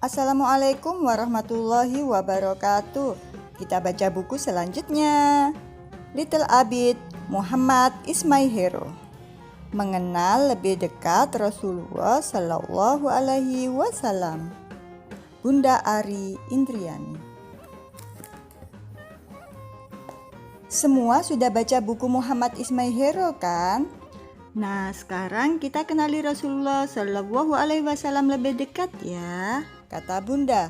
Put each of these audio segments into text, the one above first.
Assalamualaikum warahmatullahi wabarakatuh. Kita baca buku selanjutnya. Little Abid Muhammad Ismail. Mengenal lebih dekat Rasulullah Sallallahu Alaihi Wasallam. Bunda Ari Indriani. Semua sudah baca buku Muhammad Ismail kan? Nah, sekarang kita kenali Rasulullah Shallallahu Alaihi Wasallam lebih dekat ya, kata Bunda.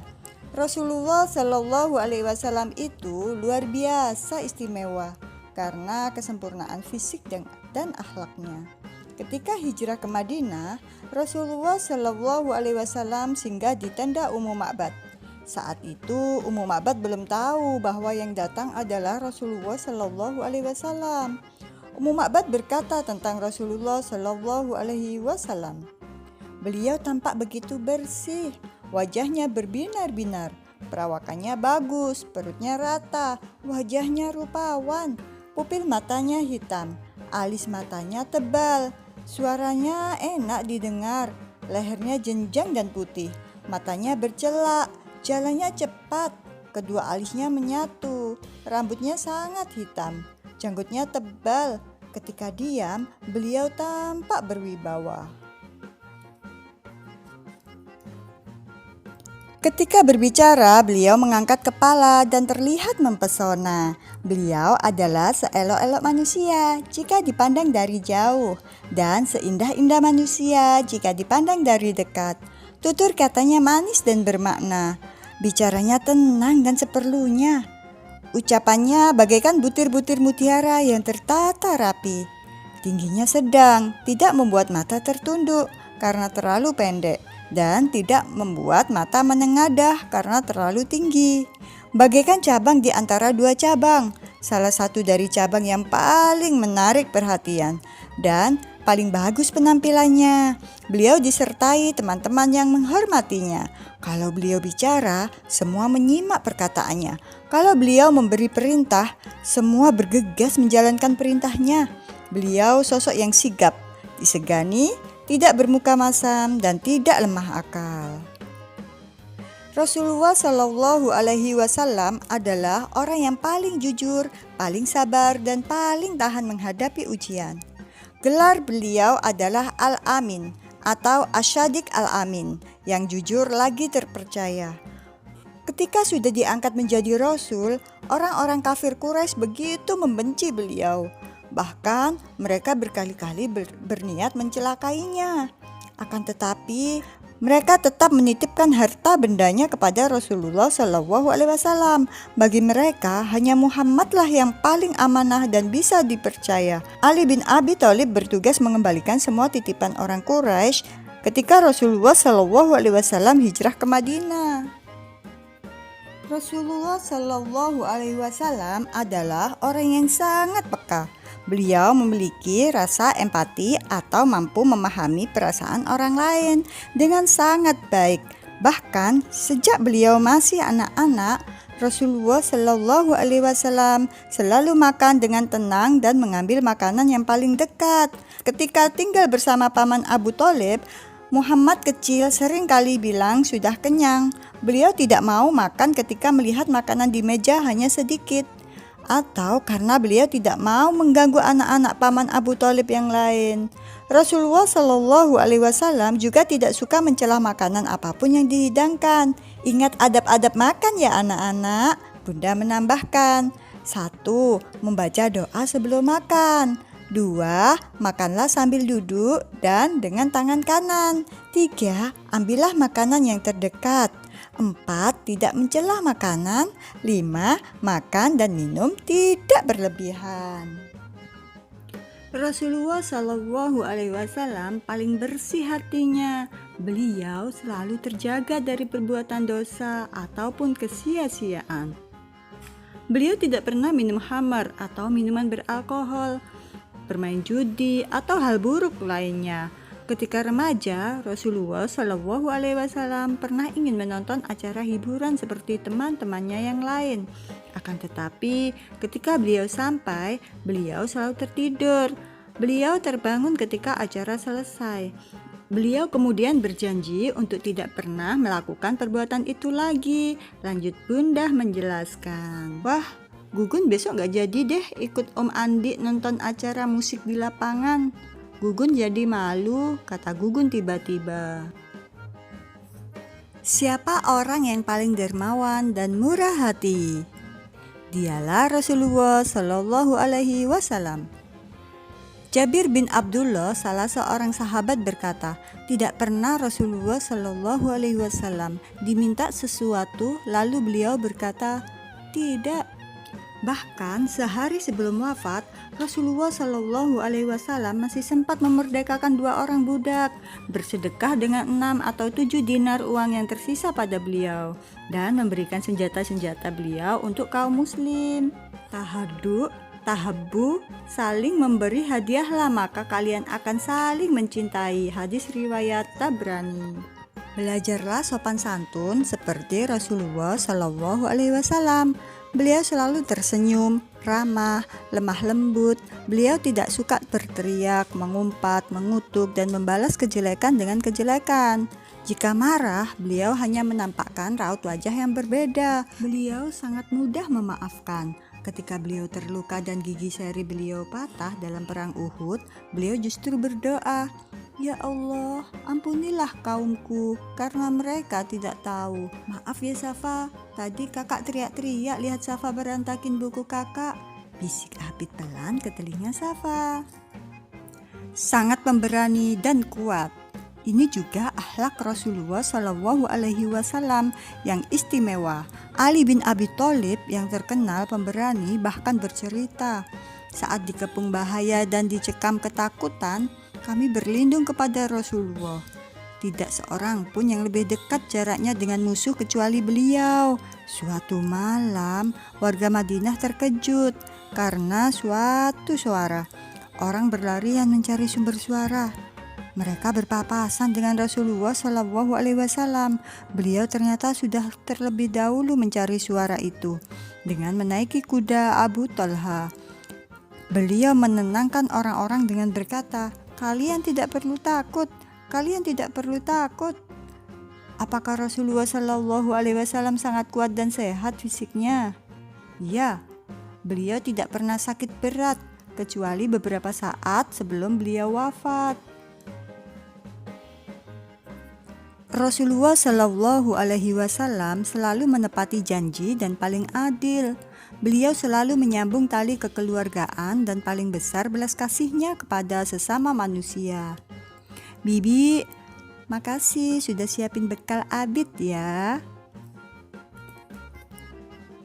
Rasulullah Shallallahu Alaihi Wasallam itu luar biasa istimewa karena kesempurnaan fisik dan akhlaknya. Ketika hijrah ke Madinah, Rasulullah Shallallahu Alaihi Wasallam singgah di tenda Ummu Ma'bad. Saat itu Ummu Ma'bad belum tahu bahwa yang datang adalah Rasulullah Shallallahu Alaihi Wasallam. Ummu Ma'bad berkata tentang Rasulullah Shallallahu Alaihi Wasallam, beliau tampak begitu bersih, wajahnya berbinar-binar, perawakannya bagus, perutnya rata, wajahnya rupawan, pupil matanya hitam, alis matanya tebal, suaranya enak didengar, lehernya jenjang dan putih, matanya bercelak, jalannya cepat, kedua alisnya menyatu, rambutnya sangat hitam, janggutnya tebal. Ketika diam, beliau tampak berwibawa. Ketika berbicara, beliau mengangkat kepala dan terlihat mempesona. Beliau adalah seelok-elok manusia jika dipandang dari jauh dan seindah-indah manusia jika dipandang dari dekat. Tutur katanya manis dan bermakna. Bicaranya tenang dan seperlunya. Ucapannya bagaikan butir-butir mutiara yang tertata rapi. Tingginya sedang, tidak membuat mata tertunduk karena terlalu pendek dan tidak membuat mata menengadah karena terlalu tinggi. Bagaikan cabang di antara dua cabang, salah satu dari cabang yang paling menarik perhatian dan paling bagus penampilannya. Beliau disertai teman-teman yang menghormatinya. Kalau beliau bicara, semua menyimak perkataannya. Kalau beliau memberi perintah, semua bergegas menjalankan perintahnya. Beliau sosok yang sigap, disegani, tidak bermuka masam, dan tidak lemah akal. Rasulullah Shallallahu Alaihi Wasallam adalah orang yang paling jujur, paling sabar, dan paling tahan menghadapi ujian. Gelar beliau adalah Al-Amin atau Asy-Syadiq Al-Amin, yang jujur lagi terpercaya. Ketika sudah diangkat menjadi Rasul, orang-orang kafir Quraisy begitu membenci beliau. Bahkan mereka berkali-kali berniat mencelakainya. Akan tetapi mereka tetap menitipkan harta bendanya kepada Rasulullah Shallallahu Alaihi Wasallam. Bagi mereka hanya Muhammadlah yang paling amanah dan bisa dipercaya. Ali bin Abi Thalib bertugas mengembalikan semua titipan orang Quraisy ketika Rasulullah Shallallahu Alaihi Wasallam hijrah ke Madinah. Rasulullah Shallallahu Alaihi Wasallam adalah orang yang sangat peka. Beliau memiliki rasa empati atau mampu memahami perasaan orang lain dengan sangat baik. Bahkan sejak beliau masih anak-anak, Rasulullah Shallallahu Alaihi Wasallam selalu makan dengan tenang dan mengambil makanan yang paling dekat. Ketika tinggal bersama paman Abu Thalib, Muhammad kecil sering kali bilang sudah kenyang. Beliau tidak mau makan ketika melihat makanan di meja hanya sedikit, atau karena beliau tidak mau mengganggu anak-anak paman Abu Thalib yang lain. Rasulullah Shallallahu Alaihi Wasallam juga tidak suka mencela makanan apapun yang dihidangkan. Ingat adab-adab makan ya anak-anak. Bunda menambahkan, 1. Membaca doa sebelum makan. 2. Makanlah sambil duduk dan dengan tangan kanan. 3. Ambillah makanan yang terdekat. 4. Tidak mencela makanan. 5. Makan dan minum tidak berlebihan. Rasulullah Shallallahu Alaihi Wasallam paling bersih hatinya. Beliau selalu terjaga dari perbuatan dosa ataupun kesia-siaan. Beliau tidak pernah minum khamar atau minuman beralkohol, bermain judi atau hal buruk lainnya. Ketika remaja, Rasulullah Shallallahu Alaihi Wasallam pernah ingin menonton acara hiburan seperti teman-temannya yang lain. Akan tetapi, ketika beliau sampai, beliau selalu tertidur. Beliau terbangun ketika acara selesai. Beliau kemudian berjanji untuk tidak pernah melakukan perbuatan itu lagi. Lanjut Bunda menjelaskan. Wah, Gugun besok gak jadi deh ikut Om Andi nonton acara musik di lapangan. Gugun jadi malu, kata Gugun tiba-tiba. Siapa orang yang paling dermawan dan murah hati? Dialah Rasulullah Shallallahu Alaihi Wasallam. Jabir bin Abdullah, salah seorang sahabat berkata, tidak pernah Rasulullah Shallallahu Alaihi Wasallam diminta sesuatu lalu beliau berkata, tidak. Bahkan sehari sebelum wafat, Rasulullah Shallallahu Alaihi Wasallam masih sempat memerdekakan 2 orang budak, bersedekah dengan 6 atau 7 dinar uang yang tersisa pada beliau, dan memberikan senjata-senjata beliau untuk kaum muslim. Tahabbu, saling memberi hadiahlah maka kalian akan saling mencintai. Hadis riwayat Tabrani. Belajarlah sopan santun seperti Rasulullah Shallallahu Alaihi Wasallam. Beliau selalu tersenyum, ramah, lemah lembut. Beliau tidak suka berteriak, mengumpat, mengutuk, dan membalas kejelekan dengan kejelekan. Jika marah, beliau hanya menampakkan raut wajah yang berbeda. Beliau sangat mudah memaafkan. Ketika beliau terluka dan gigi seri beliau patah dalam perang Uhud, beliau justru berdoa, "Ya Allah, ampunilah kaumku karena mereka tidak tahu." "Maaf ya Safa, tadi kakak teriak-teriak lihat Safa berantakin buku kakak," bisik Abid pelan ke telinga Safa. Sangat pemberani dan kuat. Ini juga akhlak Rasulullah Shallallahu Alaihi Wasallam yang istimewa. Ali bin Abi Thalib yang terkenal pemberani bahkan bercerita, saat dikepung bahaya dan dicekam ketakutan, kami berlindung kepada Rasulullah. Tidak seorang pun yang lebih dekat jaraknya dengan musuh kecuali beliau. Suatu malam, warga Madinah terkejut karena suatu suara. Orang berlarian mencari sumber suara. Mereka berpapasan dengan Rasulullah Shallallahu Alaihi Wasallam. Beliau ternyata sudah terlebih dahulu mencari suara itu dengan menaiki kuda Abu Talha. Beliau menenangkan orang-orang dengan berkata, "Kalian tidak perlu takut. Kalian tidak perlu takut." Apakah Rasulullah Shallallahu Alaihi Wasallam sangat kuat dan sehat fisiknya? Ya, beliau tidak pernah sakit berat kecuali beberapa saat sebelum beliau wafat. Rasulullah Shallallahu Alaihi Wasallam selalu menepati janji dan paling adil. Beliau selalu menyambung tali kekeluargaan dan paling besar belas kasihnya kepada sesama manusia. Bibi, makasih sudah siapin bekal Abid ya.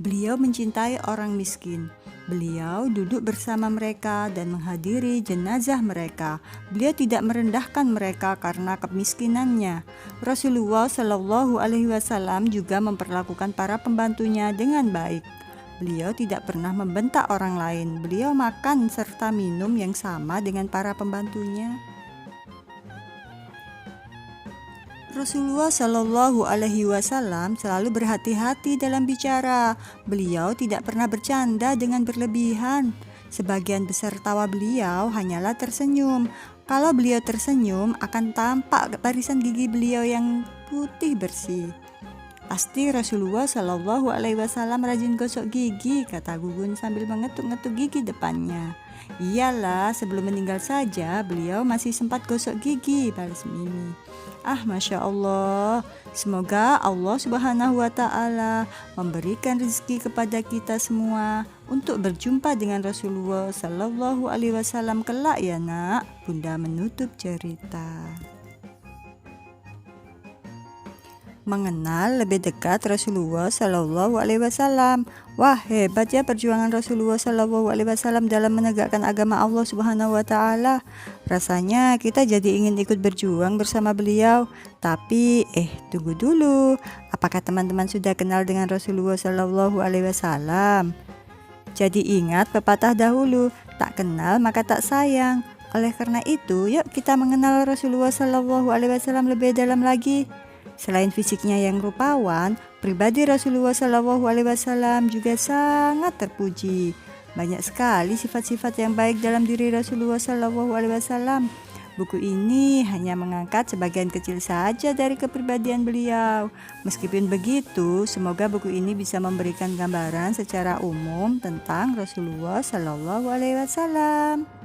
Beliau mencintai orang miskin. Beliau duduk bersama mereka dan menghadiri jenazah mereka. Beliau tidak merendahkan mereka karena kemiskinannya. Rasulullah Shallallahu Alaihi Wasallam juga memperlakukan para pembantunya dengan baik. Beliau tidak pernah membentak orang lain. Beliau makan serta minum yang sama dengan para pembantunya. Rasulullah Shallallahu Alaihi Wasallam selalu berhati-hati dalam bicara. Beliau tidak pernah bercanda dengan berlebihan. Sebagian besar tawa beliau hanyalah tersenyum. Kalau beliau tersenyum, akan tampak barisan gigi beliau yang putih bersih. Pasti Rasulullah Shallallahu Alaihi Wasallam rajin gosok gigi, kata Gugun sambil mengetuk-ngetuk gigi depannya. Iyalah, sebelum meninggal saja beliau masih sempat gosok gigi, balas Mimi. Masya Allah. Semoga Allah Subhanahu wa Ta'ala memberikan rezeki kepada kita semua untuk berjumpa dengan Rasulullah Sallallahu Alaihi Wasallam kelak ya nak. Bunda menutup cerita. Mengenal lebih dekat Rasulullah Shallallahu Alaihi Wasallam. Wah, hebat ya perjuangan Rasulullah Shallallahu Alaihi Wasallam dalam menegakkan agama Allah Subhanahu Wa Taala. Rasanya kita jadi ingin ikut berjuang bersama beliau. Tapi tunggu dulu. Apakah teman-teman sudah kenal dengan Rasulullah Shallallahu Alaihi Wasallam? Jadi ingat pepatah dahulu, tak kenal maka tak sayang. Oleh karena itu, yuk kita mengenal Rasulullah Shallallahu Alaihi Wasallam lebih dalam lagi. Selain fisiknya yang rupawan, pribadi Rasulullah Shallallahu Alaihi Wasallam juga sangat terpuji. Banyak sekali sifat-sifat yang baik dalam diri Rasulullah Shallallahu Alaihi Wasallam. Buku ini hanya mengangkat sebagian kecil saja dari kepribadian beliau. Meskipun begitu, semoga buku ini bisa memberikan gambaran secara umum tentang Rasulullah Shallallahu Alaihi Wasallam.